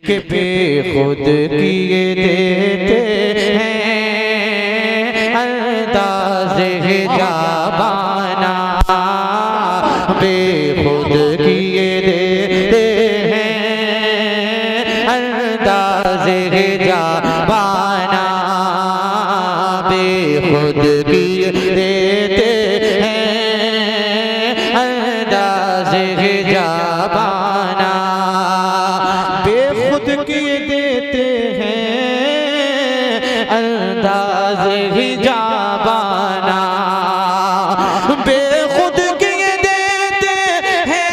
कि बेखुद किए देते हैं अंदाज़े हिजाबाना, बेखुद किए देते हैं अंदाज़े हिजाबाना, बेखुद किए देते हैं अंदाज़े हिजाबाना, बेखुद किए देते हैं अंदाज़े हिजाबाना, बेखुद किए देते हैं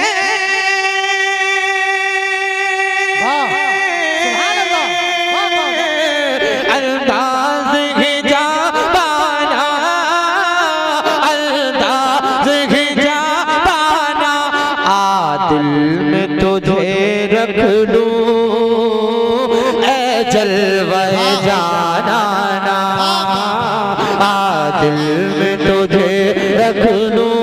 अंदाज़े हिजाबाना, अंदाज़े हिजाबाना, दिल में तुझे रख लूं ऐ जलवे जाना, दिल में तुझे रख लूं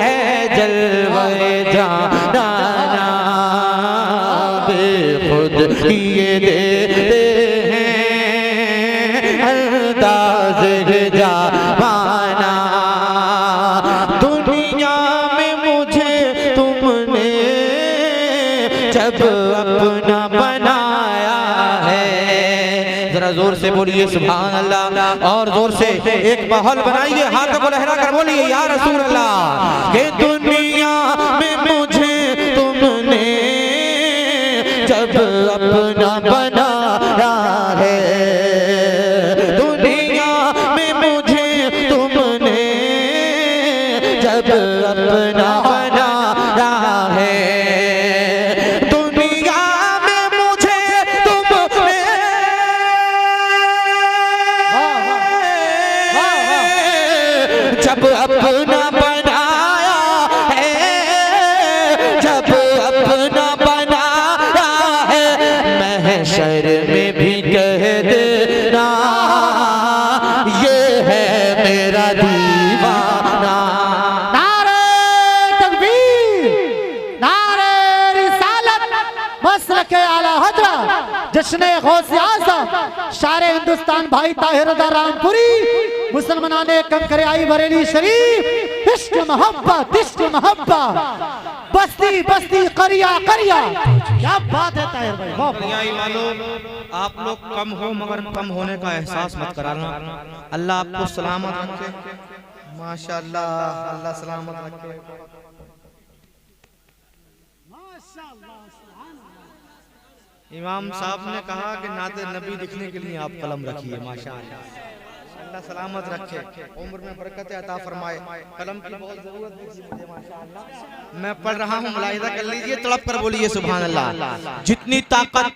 ऐ जलवे जाना, बेखुद किए देते हैं अंदाज़े हिजाबाना, दुनिया में मुझे तुमने जब अपना बनाया है, जरा जोर से बोलिए सुभान अल्लाह, और जोर से एक माहौल बनाइए, हाथों को लहरा कर बोलिए या रसूल अल्लाह, कि दुनिया में मुझे तुमने जब अपना बनाया है, दुनिया में मुझे तुमने जब अपना बनाया है, दुनिया में मुझे तुमने जब अपना बनाया है, जब अपना बनाया है, महशर में भी कह देना ये है मेरा दीवाना, नारे तकबीर, नारे रिसालत, मसलके आला हज़रत, जश्न गौसे आज़म, शारे हिंदुस्तान भाई ताहिर रज़ा रामपुरी, मुसलमाने कंकरे आई बरेली शरीफ, इश्क मोहब्बत, इश्क मोहब्बत, बस्ती बस्ती करिया करिया, क्या बात है ताहिर भाई, वाह वाह। वालों, आप लोग कम हो मगर कम होने का एहसास मत कराना, अल्लाह आपको सलामत रखे, माशाअल्लाह, अल्लाह सलामत रखे। इमाम साहब ने कहा कि नाते नबी लिखने के लिए आप कलम रखिए, माशाअल्लाह, अल्लाह सलामत रखे, उम्र में बरकत अता फरमाए, कलम की बहुत जरूरत थी मुझे, माशाअल्लाह। मैं पढ़ रहा हूँ, मुलाहिजा कर लीजिए, तड़प कर बोलिए सुभान अल्लाह, जितनी ताकत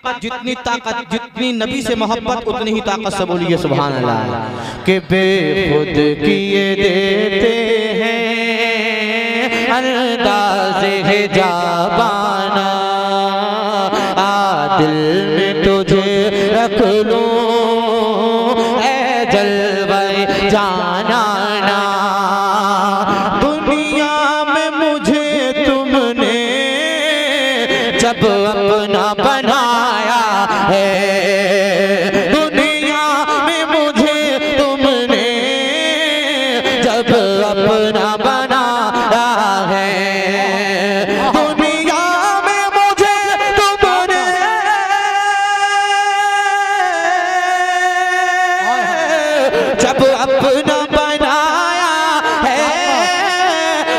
जितनी नबी से मोहब्बत उतनी ही ताकत से बोलिए सुभान अल्लाह, कि बेखुद किए देते हैं अंदाज़े हिजाबाना, दिल में तुझे रख लूं ऐ जलवे जाना, दुनिया में मुझे तुमने जब अपना बनाया है, दुनिया में मुझे तुमने जब अपना बनाया है, दुनिया में मुझे तुमने जब अपना बनाया है,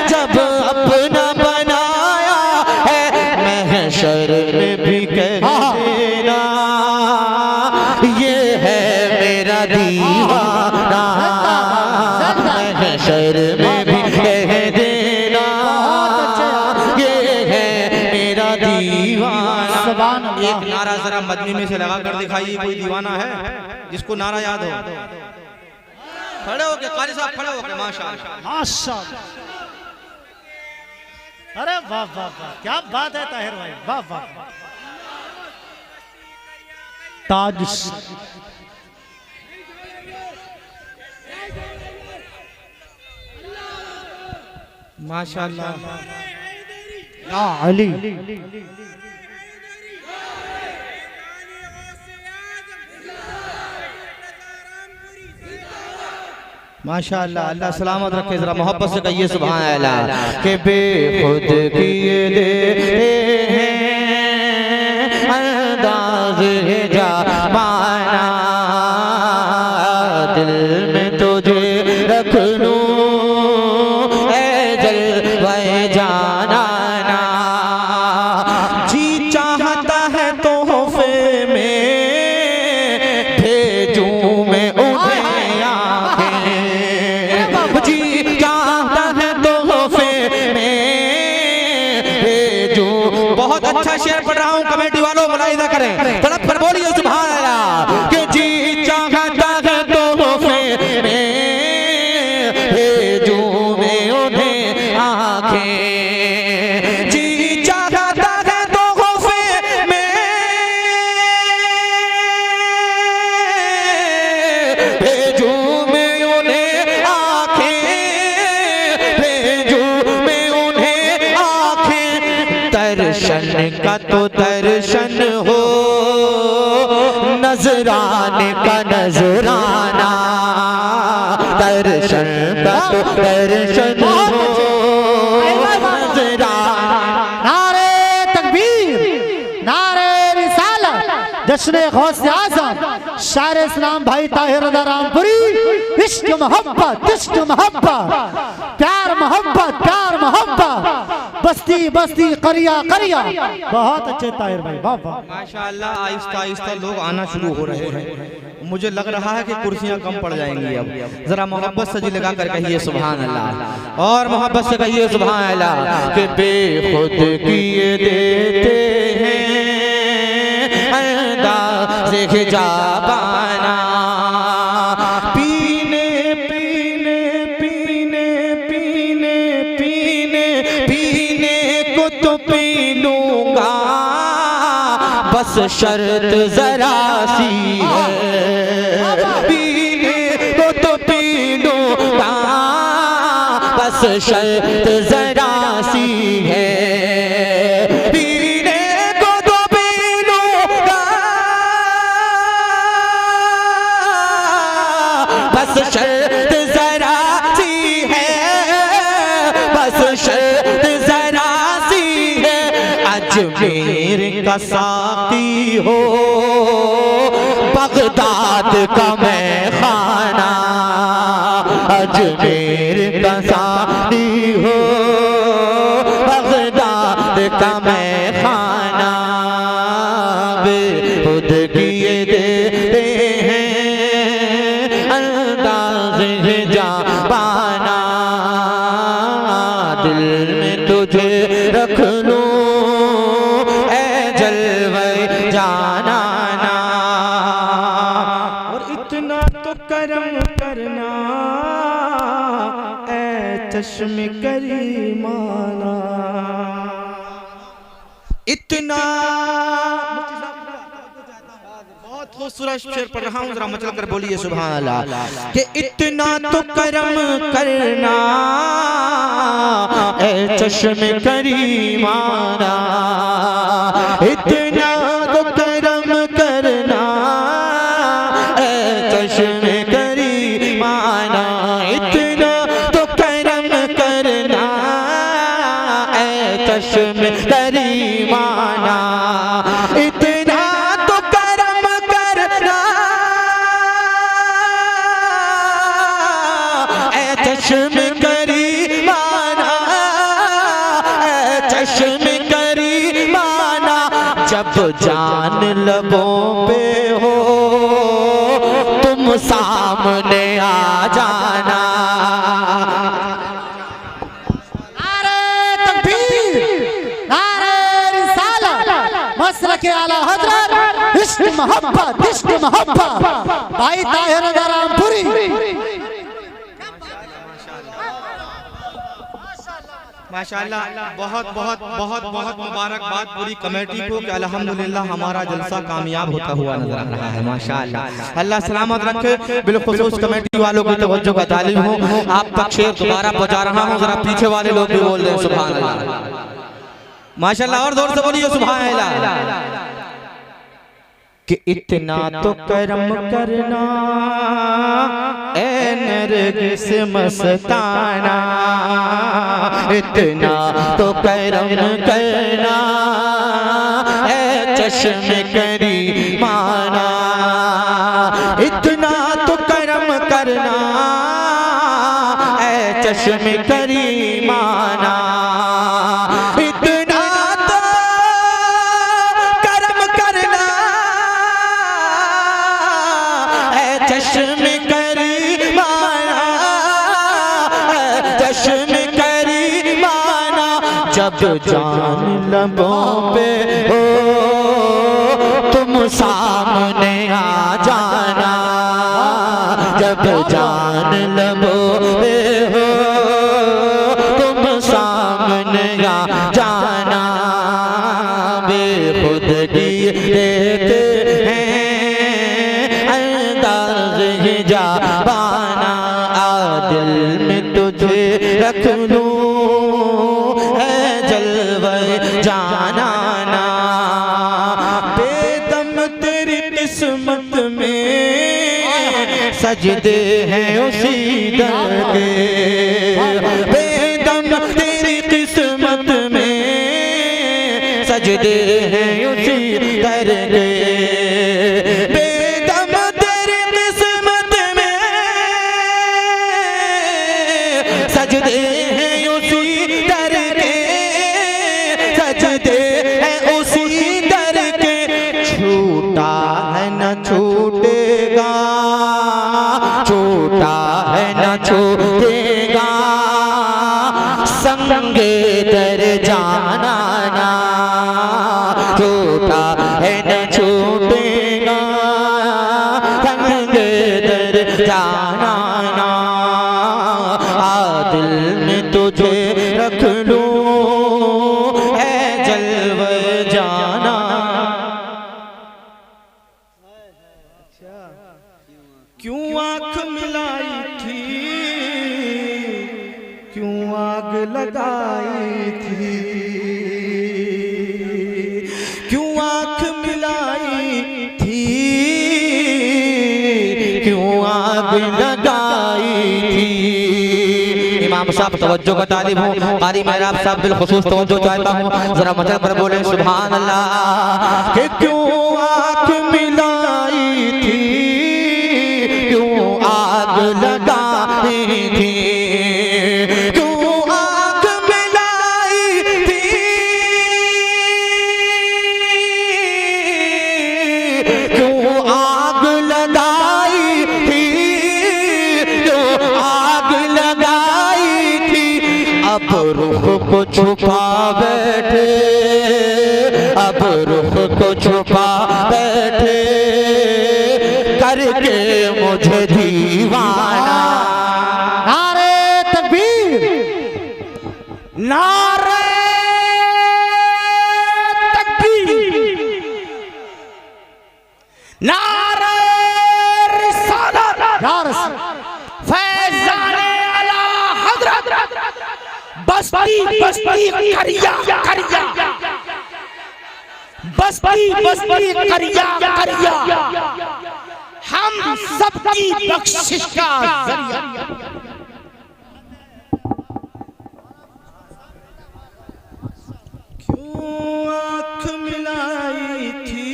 जब अपना बनाया है, महशर में भी कह देना ये है मेरा दीवाना, महशर में भी कह देना ये है मेरा दीवाना। एक नारा जरा मदनी में से लगा कर दिखाइए, कोई दीवाना है जिसको नारा याद हो, खड़े होके, कारी साहब खड़े होके, माशाअल्लाह माशाअल्लाह, अरे वाह वाह वाह, क्या बात है ताहिर भाई, वाह वाह। ताज माशाअल्लाह। या अली माशाअल्लाह, अल्लाह सलामत रखे। जरा मोहब्बत से कहिए सुभान अल्लाह। के बेखुद किए देते हैं अंदाज़ ज़माना, दिल में तुझे रख लूं ऐ जलवे जाना ना। जी चाहता है तोहफे में भेजूं मैं उन्हें आंखें, जी चाहता है तोहफे में भेजूं। बहुत अच्छा शेर पढ़ रहा हूँ, कमेटी वालों मुलाहिजा करें, तड़प कर बोलिए सुभान अल्लाह। कि जी चाहता है तोहफे में भेजूं मैं उन्हें आंखें, जी चाहता है तोहफे में भेजूं मैं उन्हें आंखें, भेजूं मैं उन्हें आंखें। दर्शन का तो दर्शन हो, नजराने का नजराना, दर्शन का तो दर्शन हो नजराना। नारे तकबीर, नारे रिसालत, जश्न गौसे आज़म शायर इस्लाम भाई ताहिर रज़ा रामपुरी। इश्क मोहब्बत, इश्क मोहब्बत, प्यार मोहब्बत, प्यार मोहब्बत, बस्ती बस्ती करिया करिया। बहुत अच्छे ताहिर भाई, वाह वाह। माशाअल्लाह, आहिस्ता आहिस्ता लोग आना शुरू हो रहे हैं। मुझे लग रहा है कि कुर्सियां कम पड़ जाएंगी अब। जरा मोहब्बत से जी लगा कर कहिए सुभान अल्लाह, और मोहब्बत से कहिए सुभान अल्लाह। कि बेखुद किए देते हैं अंदाज़े ज़माना, पीने पीने पीने पीने पीने पीने को तो पी लूंगा, बस शर्त जरा सी है, पीने को तो पी लूंगा, बस शर्त जरा सी है, पीने को तो पी लूंगा, बस शर्त जरा सी है, बस शर्त जरा सी है। अजमेर का साकी हो, बगदाद का मैं खाना, अजमेर का साकी हो, बगदाद का मैं खाना। बेखुद किए देते हैं अंदाज़े ज़माना, दिल में तुझे रख लूं ऐ जलवे जाना ना। और इतना तो करम करना ऐ चश्म करीमाना, इतना बहुत खूबसूरत शेर पढ़ रहा हूँ, जरा मचल कर बोलिए सुभान अल्लाह। कि इतना तो करम करना ऐ चश्म करीमाना, इतना तो करम करना ऐ चश्म करीमाना, इतना तो करम करना ऐ चश्म करीमाना, इतना तो करम करना ऐ चश्म करीमाना, ऐ चश्म करीमाना। जब जान लबों पे हो तुम सामने आ जाना, नारे तकबीर, नारे रिसालत, मसलक आला हज़रत, इश्क मोहब्बत, इश्क मोहब्बत, भाई ताहिर रज़ा रामपुरी। माशाअल्लाह, बहुत बहुत बहुत बहुत मुबारकबाद पूरी कमेटी को कि अल्हम्दुलिल्लाह हमारा जलसा कामयाब होता हुआ नजर आ रहा है। माशाअल्लाह, अल्लाह सलामत रखे। बिलखुसूस कमेटी वालों की तवज्जो का तालिब हूँ। आप तक शेर दोबारा पहुँचा रहा हूँ, जरा पीछे वाले लोग भी बोल रहे हैं सुभान अल्लाह। माशाअल्लाह, और जोर से बोलिए सुभान अल्लाह। कि इतना तो करम करना ऐ नरगिस मस्ताना, इतना तो करम करना ऐ चश्मे करीमाना, इतना तो करम करना ऐ चश्मे करीमाना, इतना तो करम करना ऐ चश्मे करीमाना, चश्मे करीमाना, जब जान लबों पे हो तुम सामने आ जाना, जब जान लबों पे हो तुम सामने आ जाना, बेखुदगी देते हैं अंदाज़ हिजाबाना, दिल में तुझे रख लूं है जलवे जाना ना, बेदम तेरी किस्मत में सजदे हैं उसी दर के, बेदम तेरी किस्मत में सजदे हैं उसी दर के, बेदम तेरी किस्मत में सजदे हैं उसी दर के, सजदे हैं उसी दर के, छूटा है न छूटेगा, छूटा है न छूटेगा, संगे दर जाना ना, छूटा है न छूटेगा, संगे दर जाना ना, दिल में तुझे रख लूं है जलवे जाना। क्यों आँख मिलाई थी, क्यों आग लगाई थी, क्यों आँख मिलाई थी, क्यों आग लगाई थी। इमाम साहब तवज्जो का तालिब हूँ, कारी महराब साहब बिलखुसूस तवज्जो चाहता हूँ, जरा मचल पर बोले सुभान अल्लाह। कि क्यों आँख मिलाई थी, क्यों आग लगाई थी, क्यों आग मिलाई थी, क्यों आग लगाई थी, क्यों आग लगाई थी। अब रुख को छुपा बैठे, अब रुख को छुपा बैठे, करके मुझे दीवाना। नारे तकबीर, नारे तकबीर, नारे रिसालत, फैज़ाने आला हज़रत, बस्ती बस्ती करिया करिया, बस्ती बस्ती करिया करिया, हम सबकी बख्शिश का जरिया। क्यों आँख मिलाई थी,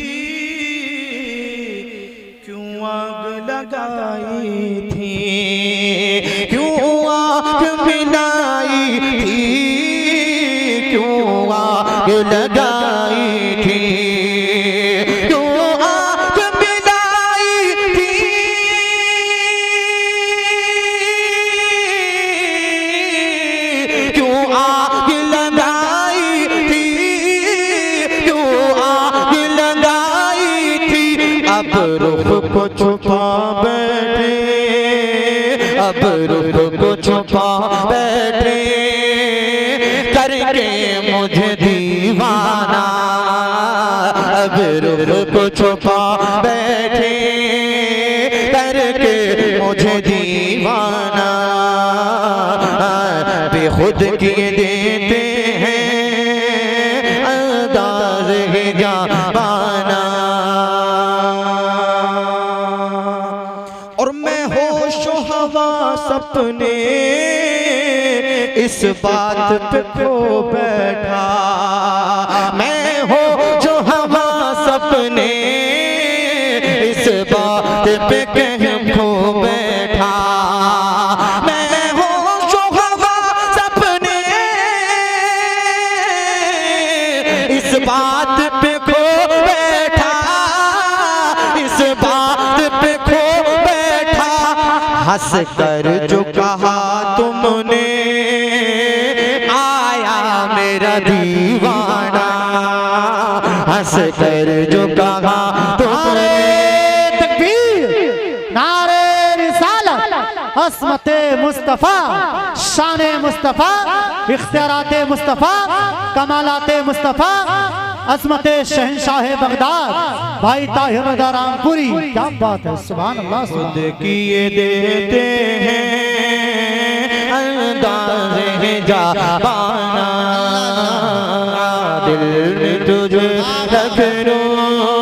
क्यों आग लगाई थी, क्यों आँख मिलाई थी, क्यों आग लगाई थी, क्यों आग मिलाई थी, क्यों आग लगाई थी, क्यों आग लगाई थी। अब रुख को छुपा बैठे, अब रुख को छुपा बैठे, करके मुझे दीवाना। अब रुख को छुपा बैठे, करके मुझे दीवाना। बेखुद किए देते हैं अंदाज़ हिजाबाना। सपने इस बात पे खो बैठा, मैं हो जो हवा सपने इस बात पे कह खो बैठा, मैं हो जो हवा सपने इस बात पे खो बैठा, इस बात पे खो बैठा। हंस कर जो कहा तुमने आया मेरा दीवाना, हंस कर जो कहा तुमने। तकबीर, नारे रिसालत, अस्मते मुस्तफा, शाने मुस्तफा, इख्तियाराते मुस्तफा, कमालाते मुस्तफा, अज़मते शहंशाह बगदाद भाई ताहिर रज़ा रामपुरी। क्या बात है, सुभान अल्लाह। खुद किए देते हैं अंदाज़े जा पाना, दिल में तुझे रख लूं